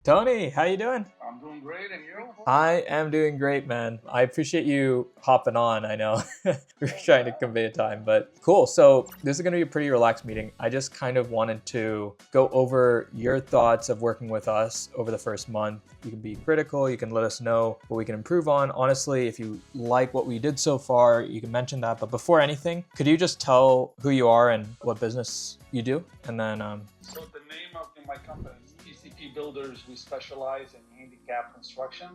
Tony, how you doing? I'm doing great, and you? I am doing great, man. I appreciate you hopping on. I know we're trying to convey a time, but cool. So this is going to be a pretty relaxed meeting. I just kind of wanted to go over your thoughts of working with us over the first month. You can be critical. You can let us know what we can improve on. Honestly, if you like what we did so far, you can mention that. But before anything, could you just tell who you are and what business you do? And then So the name of my company is TCP Builders. We specialize in handicap construction.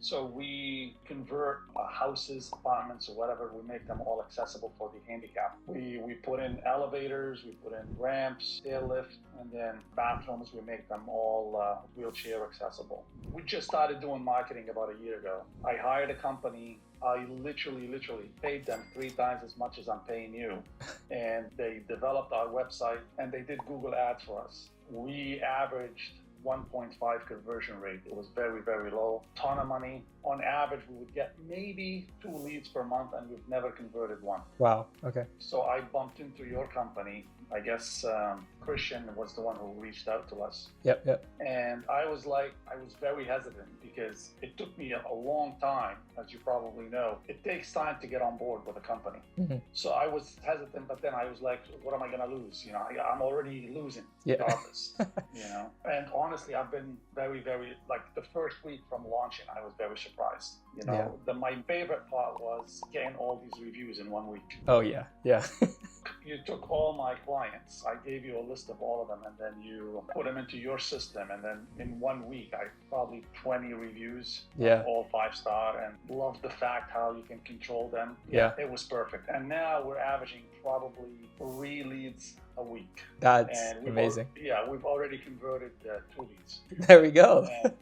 So we convert houses, apartments, or whatever. We make them all accessible for the handicap. We put in elevators, we put in ramps, stair lift, and then bathrooms. We make them all wheelchair accessible. We just started doing marketing about a year ago. I hired a company. I literally paid them 3 times as much as I'm paying you. And they developed our website and they did Google ads for us. We averaged 1.5 conversion rate. It was very, very low. Ton of money. On average, we would get maybe 2 leads per month, and we've never converted one. Wow. Okay. So I bumped into your company. I guess Christian was the one who reached out to us. Yep. And I was very hesitant because it took me a long time, as you probably know. It takes time to get on board with a company. So I was hesitant, but then I was like, what am I going to lose? You know, I'm already losing regardless, you know. And honestly, I've been very, very, like the first week from launching, I was very surprised. You know, my favorite part was getting all these reviews in 1 week. Oh, yeah. You took all my clients. I gave you a list of all of them, and then you put them into your system. And then in 1 week, I probably 20 reviews, all 5-star, and loved the fact how you can control them. It was perfect. And now we're averaging probably 3 leads a week. That's amazing. We've already converted 2 leads. There we go. And,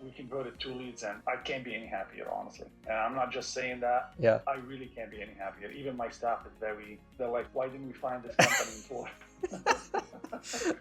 we converted 2 leads, and I can't be any happier, honestly. And I'm not just saying that. I really can't be any happier. Even my staff is they're like, why didn't we find this company before?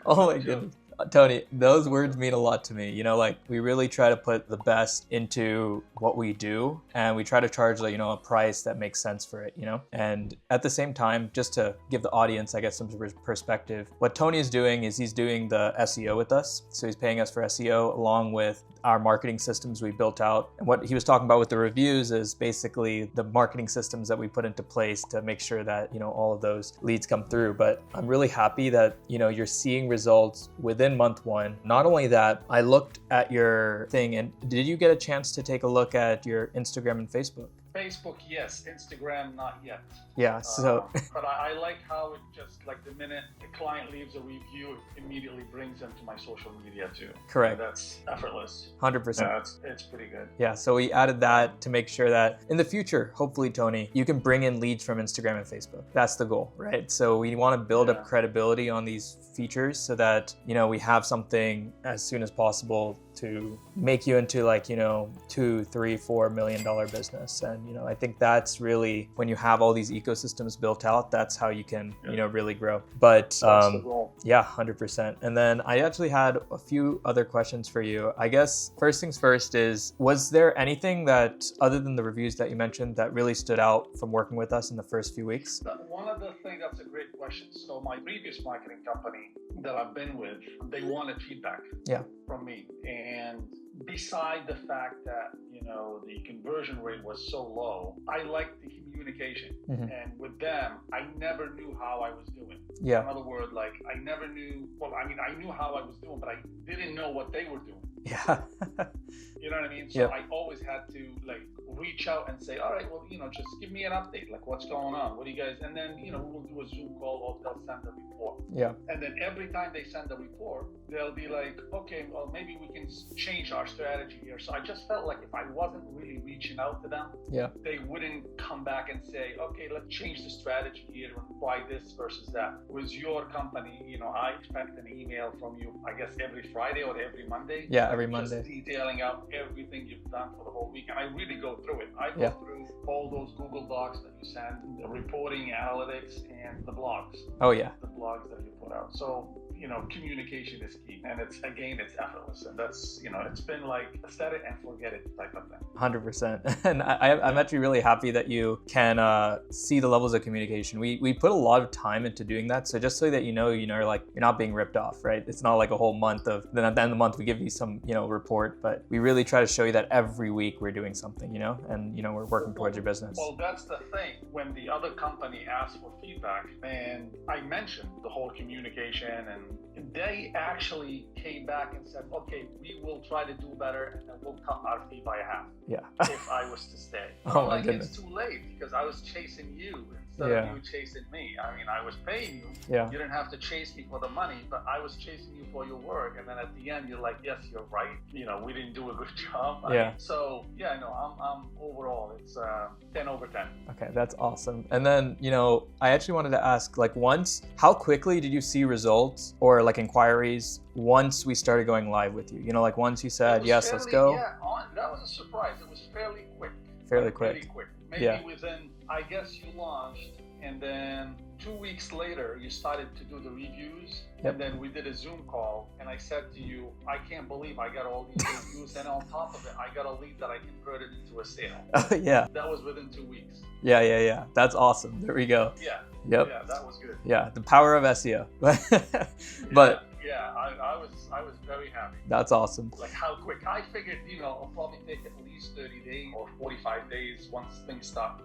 Oh my goodness. Tony, those words mean a lot to me. You know, like we really try to put the best into what we do, and we try to charge, like, you know, a price that makes sense for it, you know? And at the same time, just to give the audience, I guess, some perspective, what Tony is doing is he's doing the SEO with us. So he's paying us for SEO along with our marketing systems we built out. And what he was talking about with the reviews is basically the marketing systems that we put into place to make sure that, you know, all of those leads come through. But I'm really happy that, you know, you're seeing results within month 1. Not only that, I looked at your thing, and did you get a chance to take a look at your Instagram and Facebook? Facebook, yes. Instagram, not yet. Yeah, so... but I like how it just, like the minute the client leaves a review, it immediately brings them to my social media too. Correct. And that's effortless. 100%. Yeah, it's pretty good. Yeah, so we added that to make sure that in the future, hopefully, Tony, you can bring in leads from Instagram and Facebook. That's the goal, right? So we want to build up credibility on these features so that, you know, we have something as soon as possible to make you into, like, you know, $2, $3, $4 million business. And, you know, I think that's really, when you have all these ecosystems built out, that's how you can, you know, really grow. But that's the goal. Yeah, 100%. And then I actually had a few other questions for you. I guess first things first is, was there anything that, other than the reviews that you mentioned, that really stood out from working with us in the first few weeks? One of the things, that's a great question. So my previous marketing company that I've been with, they wanted feedback from me. And beside the fact that, you know, the conversion rate was so low, I liked the communication. And with them, I never knew how I was doing. In other words, like, I never knew, well, I mean, I knew how I was doing, but I didn't know what they were doing. You know what I mean? So I always had to, like, reach out and say, all right, well, you know, just give me an update, like, what's going on? What do you guys, and then, you know, we'll do a Zoom call, or they'll send a report. And then every time they send a report, they'll be like, okay, well, maybe we can change our strategy here. So I just felt like if I wasn't really reaching out to them, they wouldn't come back and say, okay, let's change the strategy here and apply this versus that. With your company, you know, I expect an email from you, I guess, every Friday or every Monday. Every Monday. Just detailing out everything you've done for the whole week. And I really go through it. I go through all those Google Docs that you send, the reporting, analytics, and the blogs. Oh, yeah. The blogs that you put. buildout. So, communication is key, and it's effortless, and that's, it's been like set it and forget it type of thing. 100%. And I'm actually really happy that you can see the levels of communication. We put a lot of time into doing that. So just so that like you're not being ripped off, right? It's not like a whole month then at the end of the month we give you some, report, but we really try to show you that every week we're doing something, and we're working towards your business. Well, that's the thing. When the other company asked for feedback, and I mentioned the whole communication, and they actually came back and said, okay, we will try to do better, and then we'll cut our fee by half. Yeah. If I was to stay. Oh my goodness. It's too late because I was chasing you instead of you chasing me. I mean, I was paying you. Yeah. You didn't have to chase me for the money, but I was chasing you for your work. And then at the end, you're like, yes, you're right. We didn't do a good job. I'm overall, it's 10 over 10. Okay, that's awesome. And then, I actually wanted to ask, how quickly did you see results or like inquiries once we started going live with you? Like once you said, yes, let's go. Yeah, that was a surprise. It was fairly quick. Fairly quick. Maybe within, I guess you launched, and then 2 weeks later, you started to do the reviews. Yep. And then we did a Zoom call, and I said to you, I can't believe I got all these reviews. And on top of it, I got a lead that I converted into a sale. Yeah. That was within 2 weeks. Yeah. That's awesome. There we go. Yeah. Yep. Yeah, that was good. Yeah, the power of SEO. But yeah, I was very happy. That's awesome. Like how quick. I figured, it'll probably take at least 30 days or 45 days once things start,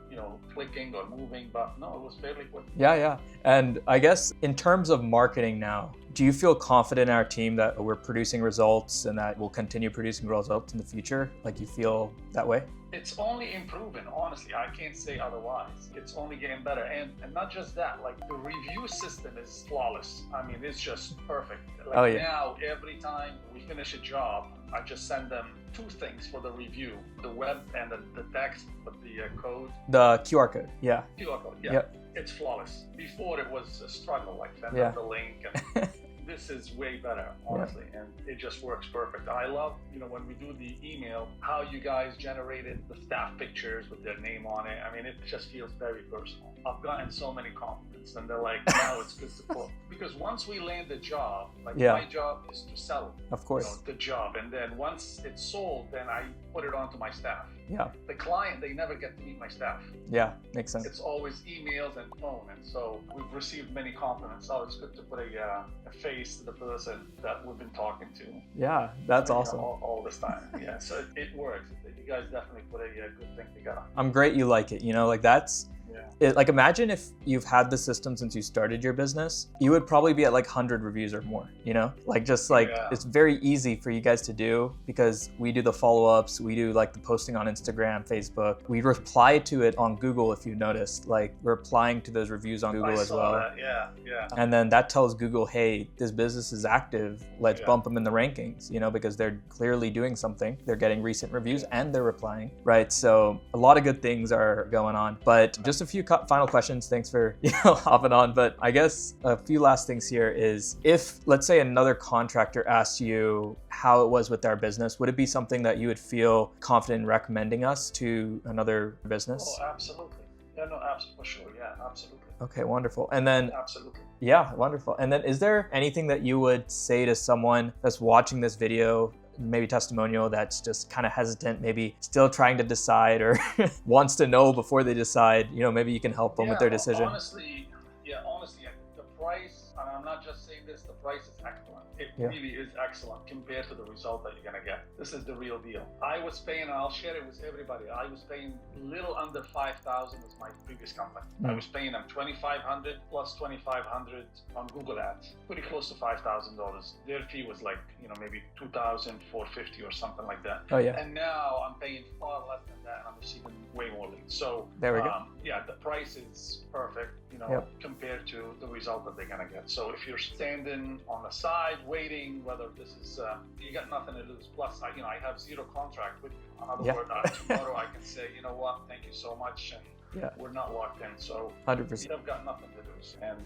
clicking or moving. But no, it was fairly quick. Yeah. And I guess in terms of marketing now, do you feel confident in our team that we're producing results and that we'll continue producing results in the future? Like you feel that way? It's only improving, honestly. I can't say otherwise. It's only getting better. And not just that, like the review system is flawless. I mean, it's just perfect. Like now, every time we finish a job, I just send them 2 things for the review, the web and the text, but the code. The QR code, yeah. QR code, yeah. Yep. It's flawless. Before it was a struggle, like send them the link. And this is way better, honestly, and it just works perfect. I love, when we do the email, how you guys generated the staff pictures with their name on it. I mean, it just feels very personal. I've gotten so many compliments, and they're like, now it's good to put. Because once we land the job, my job is to sell of course, the job, and then once it's sold, then I put it onto my staff. Yeah. The client, they never get to meet my staff. Yeah, makes sense. It's always emails and phone, and so we've received many compliments. Oh, it's good to put a face to the person that we've been talking to. Yeah, that's awesome. All this time. Yeah, so it works. You guys definitely put a good thing together. I'm great you like it. That's like imagine if you've had the system since you started your business, you would probably be at like 100 reviews or more, it's very easy for you guys to do because we do the follow-ups, we do like the posting on Instagram, Facebook, we reply to it on Google. If you noticed, like we're replying to those reviews on Google as well. That. Yeah. And then that tells Google, hey, this business is active, let's bump them in the rankings, because they're clearly doing something, they're getting recent reviews and they're replying, right? So a lot of good things are going on, but just a few final questions. Thanks for hopping on. But I guess a few last things here is, if let's say another contractor asked you how it was with their business, would it be something that you would feel confident in recommending us to another business? Oh, absolutely. Yeah, no, absolutely, for sure. Yeah, absolutely. Okay, wonderful. And then absolutely. Yeah, wonderful. And then is there anything that you would say to someone that's watching this video, maybe testimonial, that's just kind of hesitant, maybe still trying to decide or wants to know before they decide, maybe you can help them with their decision? Honestly, the price, and I'm not just saying this, the price is excellent. It really is excellent compared to the result that you're going to get. This is the real deal. I was paying, and I'll share it with everybody, I was paying little under $5,000 with my previous company. I was paying them $2,500 plus $2,500 on Google Ads, pretty close to $5,000. Their fee was like, maybe $2,450 or something like that. Oh yeah. And now I'm paying far less than that, and I'm receiving way more leads. So there we go. Yeah, the price is perfect, compared to the result that they're gonna get. So if you're standing on the side waiting, whether this is you got nothing to lose. Plus, I have zero contract with you. In other words, tomorrow I can say, you know what, thank you so much, and we're not locked in. So 100%. they've got nothing to lose. And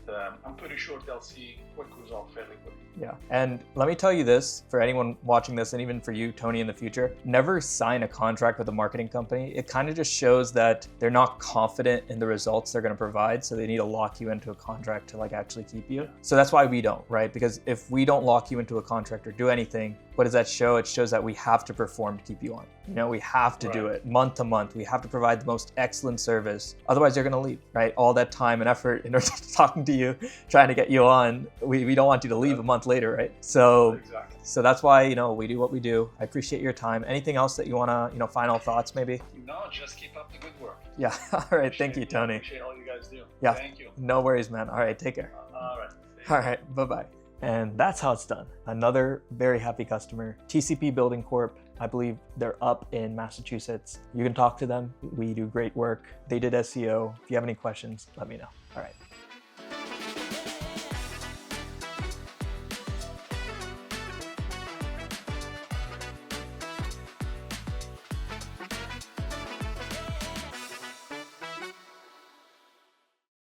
I'm pretty sure they'll see quick results fairly quickly. Yeah. And let me tell you this, for anyone watching this, and even for you, Tony, in the future, never sign a contract with a marketing company. It kind of just shows that they're not confident in the results they're going to provide. So they need to lock you into a contract to like actually keep you. So that's why we don't, right? Because if we don't lock you into a contract or do anything, what does that show? It shows that we have to perform to keep you on. You know, we have to do it month to month. We have to provide the most excellent service. Otherwise, you're going to leave, right? All that time and effort in talking to you, trying to get you on, we don't want you to leave a month later, right? So, so that's why, you know, we do what we do. I appreciate your time. Anything else that you want to, you know, final thoughts maybe? No, just keep up the good work. Yeah. All right. Thank you, Tony. Appreciate all you guys do. Yeah. Thank you. No worries, man. All right. Take care. All right. All right. Bye-bye. And that's how it's done. Another very happy customer, TCP Building Corp. I believe they're up in Massachusetts. You can talk to them. We do great work. They did SEO. If you have any questions, let me know. All right.